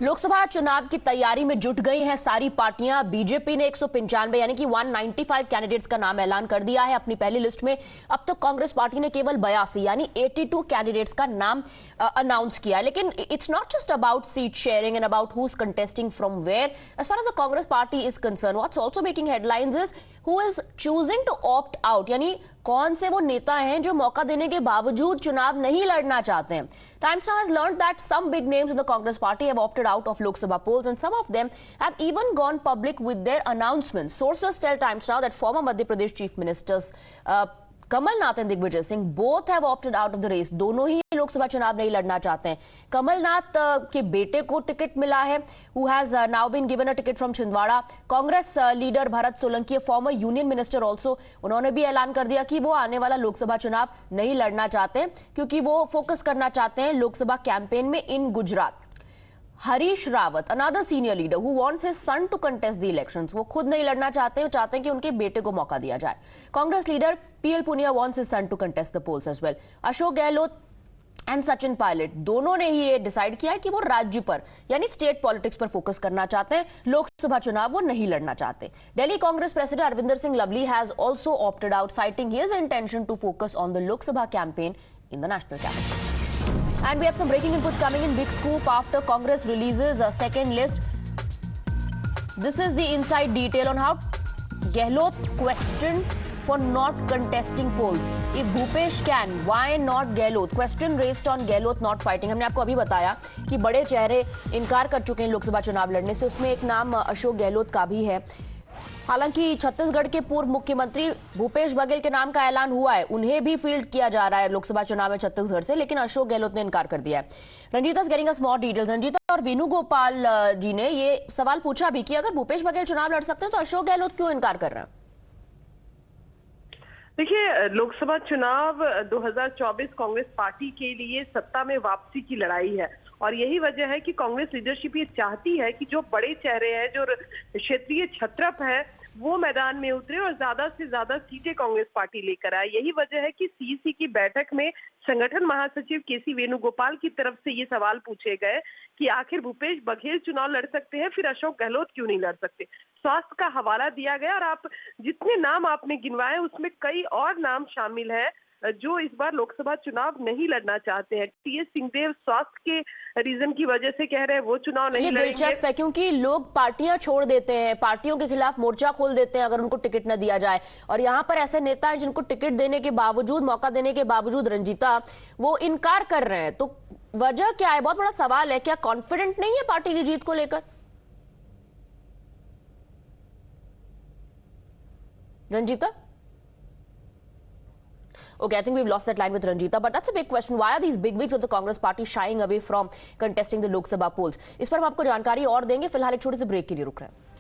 लोकसभा चुनाव की तैयारी में जुट गई हैं सारी पार्टियां। बीजेपी ने 195 यानी कि 195 कैंडिडेट्स का नाम ऐलान कर दिया है अपनी पहली लिस्ट में। अब तक कांग्रेस पार्टी ने केवल 82 यानी 82 कैंडिडेट्स का नाम अनाउंस किया है। लेकिन it's not just about seat sharing and about who is contesting from where. As far as the Congress party is concern, what's also making headlines is who is choosing to opt out, यानी कौन से वो नेता हैं जो मौका देने के बावजूद चुनाव नहीं लड़ना चाहते हैं। Times Now has learned that some big names in the Congress party have opted out of Lok Sabha polls, and some of them have even gone public with their announcements. Sources tell Times Now that former Madhya Pradesh Chief Ministers Kamal Nath and Digvijaya Singh both have opted out of the race. दोनों ही लोकसभा चुनाव नहीं लड़ना चाहते हैं। कमलनाथ के बेटे को टिकट मिला है, who has now been given a ticket from Chhindwara. Congress leader Bharat Solanki, former union minister also, उन्होंने भी ऐलान कर दिया कि वो आने वाला लोकसभा चुनाव नहीं लड़ना चाहते क्योंकि वो फोकस करना चाहते हैं लोकसभा कैंपेन में in Gujarat. Harish Rawat, another senior leader who wants his son to contest the elections, वो खुद नहीं लड़ना चाहते हैं, चाहते हैं कि उनके बेटे को मौका दिया जाए। Congress leader P L Punia wants his son to contest the polls as well. Ashok Gehlot and Sachin Pilot दोनों ने ही ये डिसाइड किया है कि वो राज्य पर यानी स्टेट पॉलिटिक्स पर फोकस करना चाहते हैं, लोकसभा चुनाव वो नहीं लड़ना चाहते। Delhi Congress president Arvinder Singh Lovely has also opted out, citing his intention to focus on the Lok Sabha campaign in the national capital. And we have some breaking inputs coming in. Big scoop after Congress releases a second list. This is the inside detail on how Gehlot questioned for not contesting polls. If Bhupesh can, why not Gehlot? Question raised on Gehlot not fighting. हमने आपको अभी बताया कि बड़े चेहरे इनकार कर चुके हैं लोकसभा चुनाव लड़ने से। उसमें एक नाम अशोक गहलोत का भी है। हालांकि छत्तीसगढ़ के पूर्व मुख्यमंत्री भूपेश बघेल के नाम का ऐलान हुआ है, उन्हें भी फील्ड किया जा रहा है लोकसभा चुनाव में छत्तीसगढ़ से, लेकिन अशोक गहलोत ने इनकार कर दिया है। Ranjeeta is getting us more details. Ranjeeta और वेणुगोपाल जी ने ये सवाल पूछा भी कि अगर भूपेश बघेल चुनाव लड़ सकते हैं तो अशोक गहलोत क्यों इनकार कर रहे हैं? देखिए, लोकसभा चुनाव 2024 कांग्रेस पार्टी के लिए सत्ता में वापसी की लड़ाई है और यही वजह है कि कांग्रेस लीडरशिप ये चाहती है कि जो बड़े चेहरे हैं, जो क्षेत्रीय छत्रप है, वो मैदान में उतरे और ज्यादा से ज्यादा सीटें कांग्रेस पार्टी लेकर आए। यही वजह है कि सीईसी की बैठक में संगठन महासचिव केसी वेणुगोपाल की तरफ से ये सवाल पूछे गए कि आखिर भूपेश बघेल चुनाव लड़ सकते हैं, फिर अशोक गहलोत क्यों नहीं लड़ सकते। स्वास्थ्य का हवाला दिया गया और आप जितने नाम आपने गिनवाए उसमें कई और नाम शामिल है जो इस बार लोकसभा चुनाव नहीं लड़ना चाहते हैं। टीएस सिंहदेव स्वास्थ्य के रीजन की वजह से कह रहे हैं वो चुनाव नहीं लड़ेंगे। दिलचस्प है क्योंकि लोग पार्टियां छोड़ देते हैं, पार्टियों के खिलाफ मोर्चा खोल देते हैं अगर उनको टिकट न दिया जाए, और यहाँ पर ऐसे नेता हैं जिनको टिकट देने के बावजूद, मौका देने के बावजूद रंजीता वो इनकार कर रहे हैं। तो वजह क्या है? बहुत बड़ा सवाल है। क्या कॉन्फिडेंट नहीं है पार्टी की जीत को लेकर Ranjita? Okay, I think we've lost that line with Ranjita, but that's a big question. Why are these bigwigs of the Congress party shying away from contesting the Lok Sabha polls? इस पर हम आपको जानकारी और देंगे। फिलहाल एक छोटे से ब्रेक के लिए रुक रहे हैं।